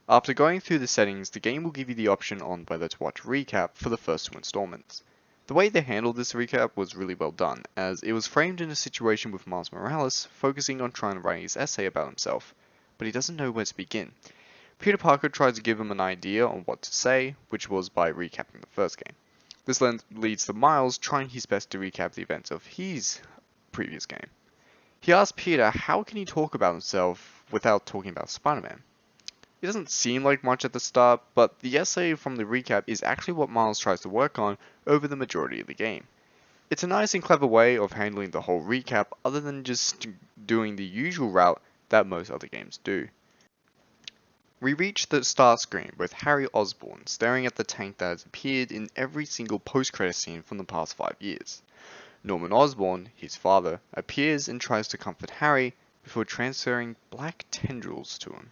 After going through the settings, the game will give you the option on whether to watch recap for the first 2 installments. The way they handled this recap was really well done, as it was framed in a situation with Miles Morales focusing on trying to write his essay about himself, but he doesn't know where to begin. Peter Parker tries to give him an idea on what to say, which was by recapping the first game. This then leads to Miles trying his best to recap the events of his previous game. He asks Peter how can he talk about himself without talking about Spider-Man. It doesn't seem like much at the start, but the essay from the recap is actually what Miles tries to work on over the majority of the game. It's a nice and clever way of handling the whole recap other than just doing the usual route that most other games do. We reach the start screen with Harry Osborn staring at the tank that has appeared in every single post-credit scene from the past 5 years. Norman Osborn, his father, appears and tries to comfort Harry before transferring black tendrils to him.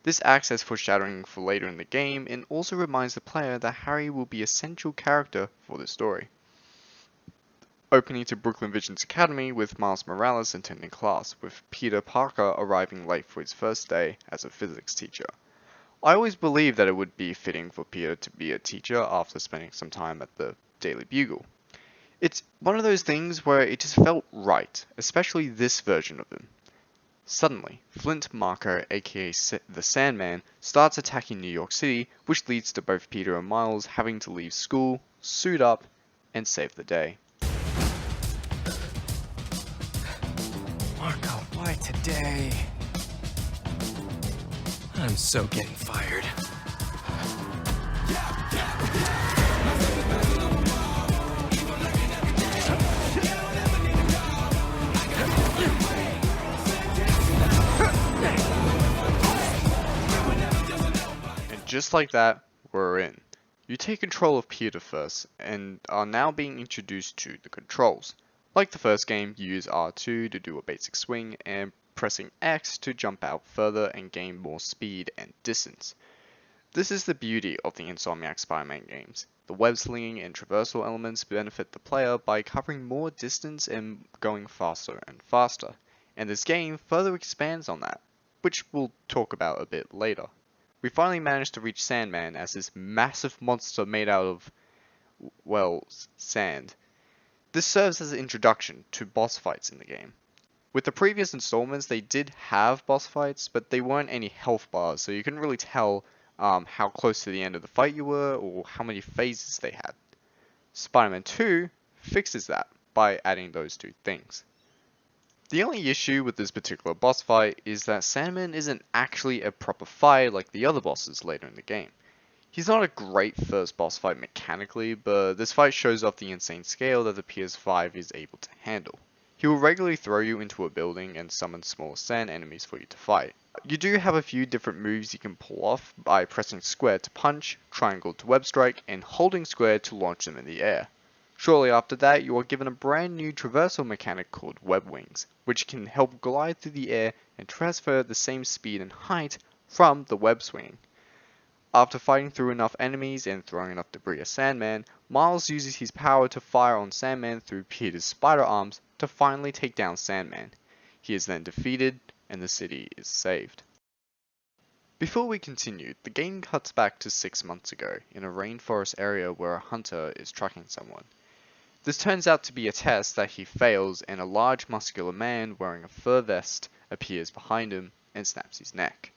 This acts as foreshadowing for later in the game and also reminds the player that Harry will be a central character for the story. Opening to Brooklyn Vision's Academy with Miles Morales attending class, with Peter Parker arriving late for his first day as a physics teacher. I always believed that it would be fitting for Peter to be a teacher after spending some time at the Daily Bugle. It's one of those things where it just felt right, especially this version of him. Suddenly, Flint Marko, aka the Sandman, starts attacking New York City, which leads to both Peter and Miles having to leave school, suit up, and save the day. Marco, why today? I'm so getting fired. And just like that, we're in. You take control of Peter first, and are now being introduced to the controls. Like the first game, you use R2 to do a basic swing, and pressing X to jump out further and gain more speed and distance. This is the beauty of the Insomniac Spider-Man games. The web slinging and traversal elements benefit the player by covering more distance and going faster and faster, and this game further expands on that, which we'll talk about a bit later. We finally managed to reach Sandman as this massive monster made out of, well, sand. This serves as an introduction to boss fights in the game. With the previous installments, they did have boss fights, but they weren't any health bars, so you couldn't really tell how close to the end of the fight you were or how many phases they had. Spider-Man 2 fixes that by adding those two things. The only issue with this particular boss fight is that Sandman isn't actually a proper fight like the other bosses later in the game. He's not a great first boss fight mechanically, but this fight shows off the insane scale that the PS5 is able to handle. He will regularly throw you into a building and summon small sand enemies for you to fight. You do have a few different moves you can pull off by pressing square to punch, triangle to web strike, and holding square to launch them in the air. Shortly after that, you are given a brand new traversal mechanic called web wings, which can help glide through the air and transfer the same speed and height from the web swinging. After fighting through enough enemies and throwing enough debris at Sandman, Miles uses his power to fire on Sandman through Peter's spider arms to finally take down Sandman. He is then defeated and the city is saved. Before we continue, the game cuts back to 6 months ago in a rainforest area where a hunter is tracking someone. This turns out to be a test that he fails and a large muscular man wearing a fur vest appears behind him and snaps his neck.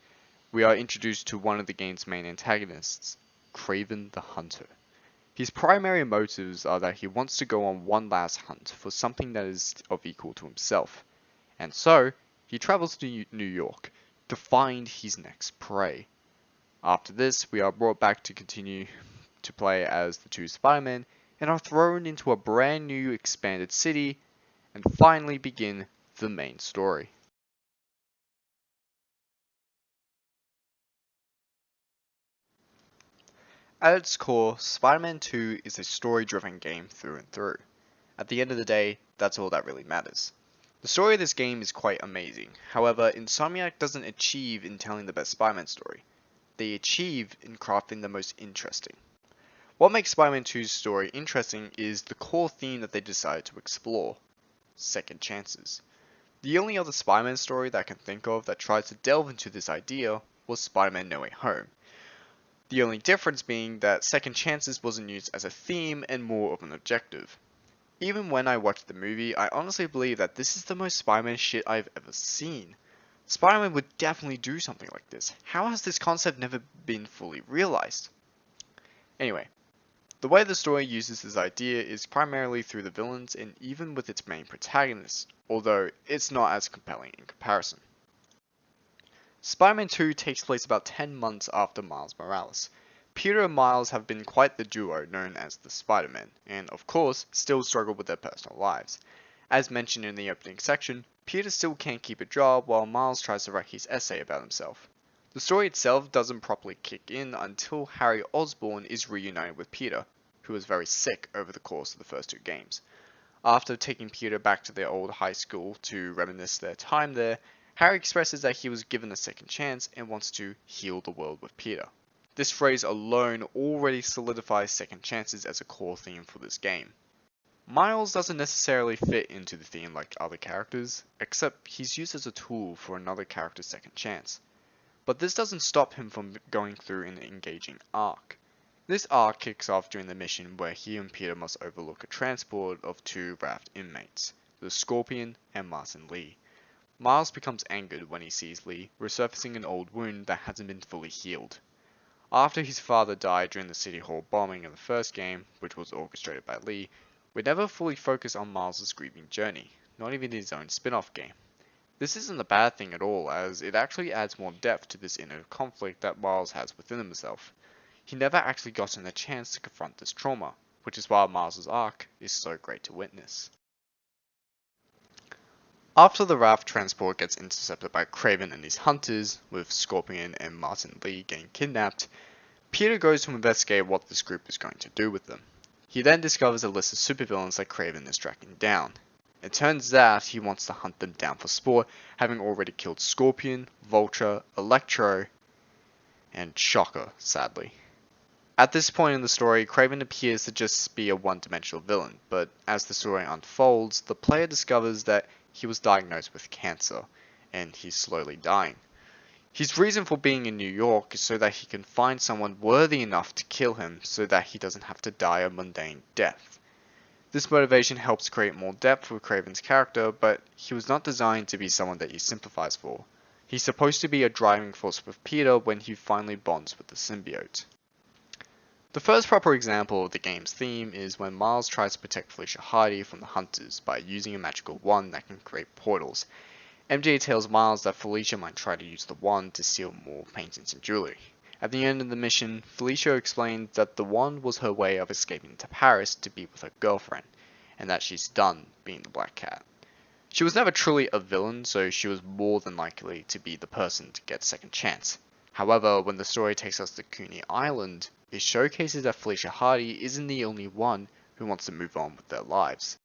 We are introduced to one of the game's main antagonists, Kraven the Hunter. His primary motives are that he wants to go on one last hunt for something that is of equal to himself, and so he travels to New York to find his next prey. After this, we are brought back to continue to play as the two Spider-Men and are thrown into a brand new expanded city and finally begin the main story. At its core, Spider-Man 2 is a story-driven game through and through. At the end of the day, that's all that really matters. The story of this game is quite amazing, however, Insomniac doesn't achieve in telling the best Spider-Man story. They achieve in crafting the most interesting. What makes Spider-Man 2's story interesting is the core theme that they decided to explore: second chances. The only other Spider-Man story that I can think of that tries to delve into this idea was Spider-Man No Way Home. The only difference being that second chances wasn't used as a theme and more of an objective. Even when I watched the movie, I honestly believe that this is the most Spider-Man shit I've ever seen. Spider-Man would definitely do something like this. How has this concept never been fully realized? Anyway, the way the story uses this idea is primarily through the villains and even with its main protagonist, although it's not as compelling in comparison. Spider-Man 2 takes place about 10 months after Miles Morales. Peter and Miles have been quite the duo known as the Spider-Men, and of course, still struggle with their personal lives. As mentioned in the opening section, Peter still can't keep a job while Miles tries to write his essay about himself. The story itself doesn't properly kick in until Harry Osborn is reunited with Peter, who was very sick over the course of the first two games. After taking Peter back to their old high school to reminisce their time there, Harry expresses that he was given a second chance and wants to heal the world with Peter. This phrase alone already solidifies second chances as a core theme for this game. Miles doesn't necessarily fit into the theme like other characters, except he's used as a tool for another character's second chance. But this doesn't stop him from going through an engaging arc. This arc kicks off during the mission where he and Peter must overlook a transport of two raft inmates, the Scorpion and Martin Lee. Miles becomes angered when he sees Lee resurfacing an old wound that hasn't been fully healed. After his father died during the City Hall bombing in the first game, which was orchestrated by Lee, we never fully focus on Miles' grieving journey, not even his own spin-off game. This isn't a bad thing at all, as it actually adds more depth to this inner conflict that Miles has within himself. He never actually gotten a chance to confront this trauma, which is why Miles' arc is so great to witness. After the raft transport gets intercepted by Kraven and his hunters, with Scorpion and Martin Lee getting kidnapped, Peter goes to investigate what this group is going to do with them. He then discovers a list of supervillains that Kraven is tracking down. It turns out he wants to hunt them down for sport, having already killed Scorpion, Vulture, Electro, and Shocker, sadly. At this point in the story, Kraven appears to just be a one-dimensional villain, but as the story unfolds, the player discovers that he was diagnosed with cancer, and he's slowly dying. His reason for being in New York is so that he can find someone worthy enough to kill him so that he doesn't have to die a mundane death. This motivation helps create more depth with Kraven's character, but he was not designed to be someone that you sympathize for. He's supposed to be a driving force with Peter when he finally bonds with the symbiote. The first proper example of the game's theme is when Miles tries to protect Felicia Hardy from the Hunters by using a magical wand that can create portals. MJ tells Miles that Felicia might try to use the wand to steal more paintings and jewelry. At the end of the mission, Felicia explained that the wand was her way of escaping to Paris to be with her girlfriend, and that she's done being the Black Cat. She was never truly a villain, so she was more than likely to be the person to get a second chance. However, when the story takes us to Coney Island, it showcases that Felicia Hardy isn't the only one who wants to move on with their lives.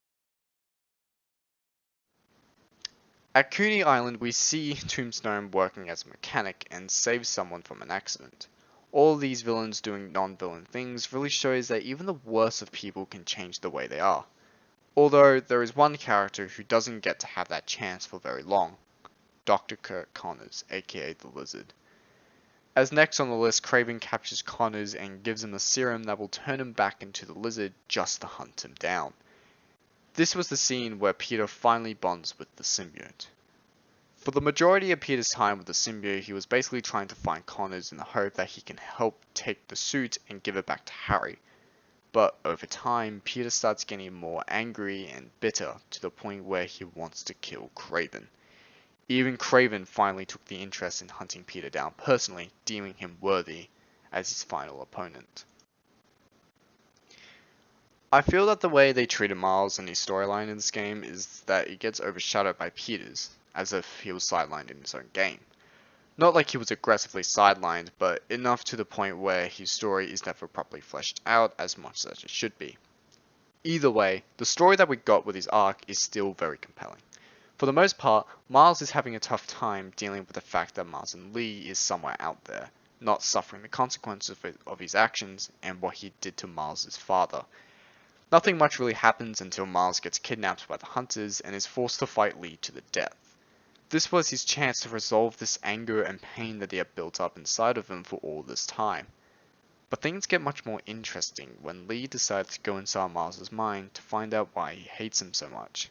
At Coney Island, we see Tombstone working as a mechanic and saves someone from an accident. All of these villains doing non-villain things really shows that even the worst of people can change the way they are. Although there is one character who doesn't get to have that chance for very long, Dr. Kirk Connors, aka the Lizard. As next on the list, Kraven captures Connors and gives him a serum that will turn him back into the Lizard just to hunt him down. This was the scene where Peter finally bonds with the symbiote. For the majority of Peter's time with the symbiote, he was basically trying to find Connors in the hope that he can help take the suit and give it back to Harry. But over time, Peter starts getting more angry and bitter to the point where he wants to kill Kraven. Even Kraven finally took the interest in hunting Peter down personally, deeming him worthy as his final opponent. I feel that the way they treated Miles and his storyline in this game is that it gets overshadowed by Peter's, as if he was sidelined in his own game. Not like he was aggressively sidelined, but enough to the point where his story is never properly fleshed out as much as it should be. Either way, the story that we got with his arc is still very compelling. For the most part, Miles is having a tough time dealing with the fact that Martin Lee is somewhere out there, not suffering the consequences of his actions and what he did to Miles' father. Nothing much really happens until Miles gets kidnapped by the Hunters and is forced to fight Lee to the death. This was his chance to resolve this anger and pain that he had built up inside of him for all this time. But things get much more interesting when Lee decides to go inside Miles' mind to find out why he hates him so much.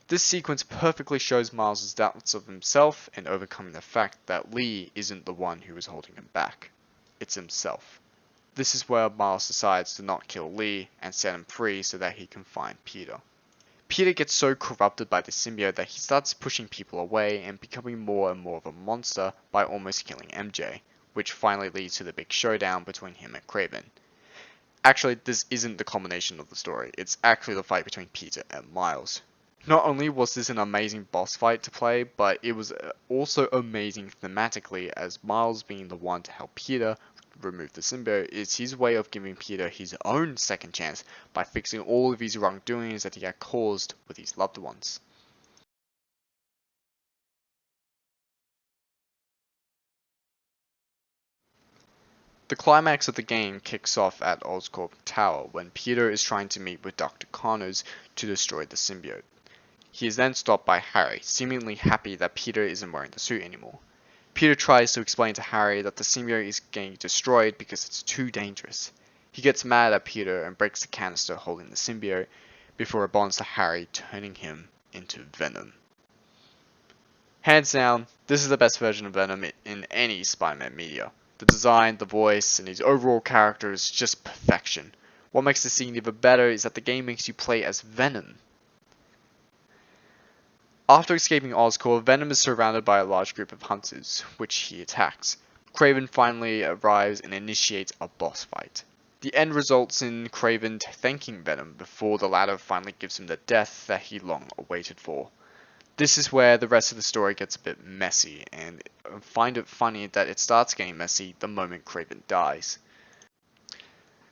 This sequence perfectly shows Miles' doubts of himself and overcoming the fact that Lee isn't the one who is holding him back. It's himself. This is where Miles decides to not kill Lee and set him free so that he can find Peter. Peter gets so corrupted by the symbiote that he starts pushing people away and becoming more and more of a monster by almost killing MJ, which finally leads to the big showdown between him and Kraven. Actually, this isn't the culmination of the story, it's actually the fight between Peter and Miles. Not only was this an amazing boss fight to play, but it was also amazing thematically, as Miles being the one to help Peter remove the symbiote is his way of giving Peter his own second chance by fixing all of his wrongdoings that he had caused with his loved ones. The climax of the game kicks off at Oscorp Tower when Peter is trying to meet with Dr. Connors to destroy the symbiote. He is then stopped by Harry, seemingly happy that Peter isn't wearing the suit anymore. Peter tries to explain to Harry that the symbiote is getting destroyed because it's too dangerous. He gets mad at Peter and breaks the canister holding the symbiote before it bonds to Harry, turning him into Venom. Hands down, this is the best version of Venom in any Spider-Man media. The design, the voice, and his overall character is just perfection. What makes the scene even better is that the game makes you play as Venom. After escaping Oscorp, Venom is surrounded by a large group of hunters, which he attacks. Kraven finally arrives and initiates a boss fight. The end results in Kraven thanking Venom before the latter finally gives him the death that he long awaited for. This is where the rest of the story gets a bit messy, and I find it funny that it starts getting messy the moment Kraven dies.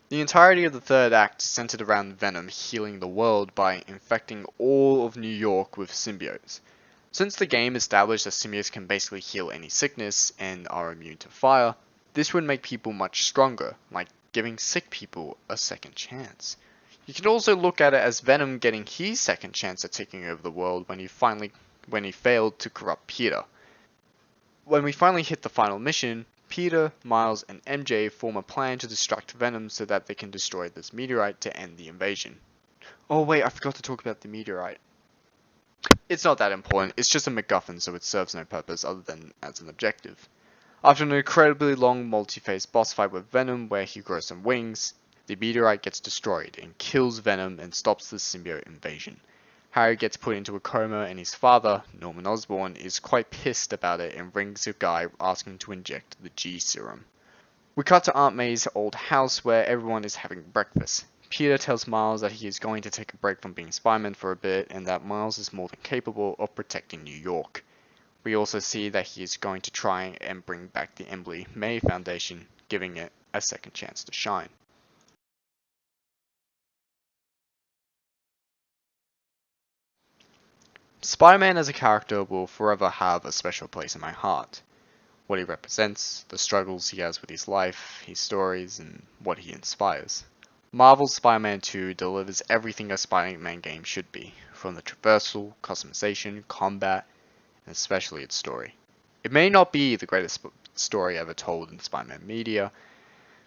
The entirety of the third act is centered around Venom healing the world by infecting all of New York with symbiotes. Since the game established that symbiotes can basically heal any sickness and are immune to fire, this would make people much stronger, like giving sick people a second chance. You can also look at it as Venom getting his second chance at taking over the world when he failed to corrupt Peter. When we finally hit the final mission, Peter, Miles, and MJ form a plan to distract Venom so that they can destroy this meteorite to end the invasion. Oh wait, I forgot to talk about the meteorite. It's not that important, it's just a MacGuffin so it serves no purpose other than as an objective. After an incredibly long multi-phase boss fight with Venom where he grows some wings, the meteorite gets destroyed and kills Venom and stops the symbiote invasion. Harry gets put into a coma and his father, Norman Osborn, is quite pissed about it and rings a guy asking to inject the G serum. We cut to Aunt May's old house where everyone is having breakfast. Peter tells Miles that he is going to take a break from being Spider-Man for a bit and that Miles is more than capable of protecting New York. We also see that he is going to try and bring back the Emily May Foundation, giving it a second chance to shine. Spider-Man as a character will forever have a special place in my heart. What he represents, the struggles he has with his life, his stories, and what he inspires. Marvel's Spider-Man 2 delivers everything a Spider-Man game should be, from the traversal, customization, combat, and especially its story. It may not be the greatest story ever told in Spider-Man media,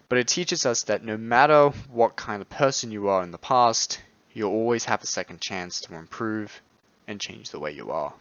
but it teaches us that no matter what kind of person you are in the past, you'll always have a second chance to improve and change the way you are.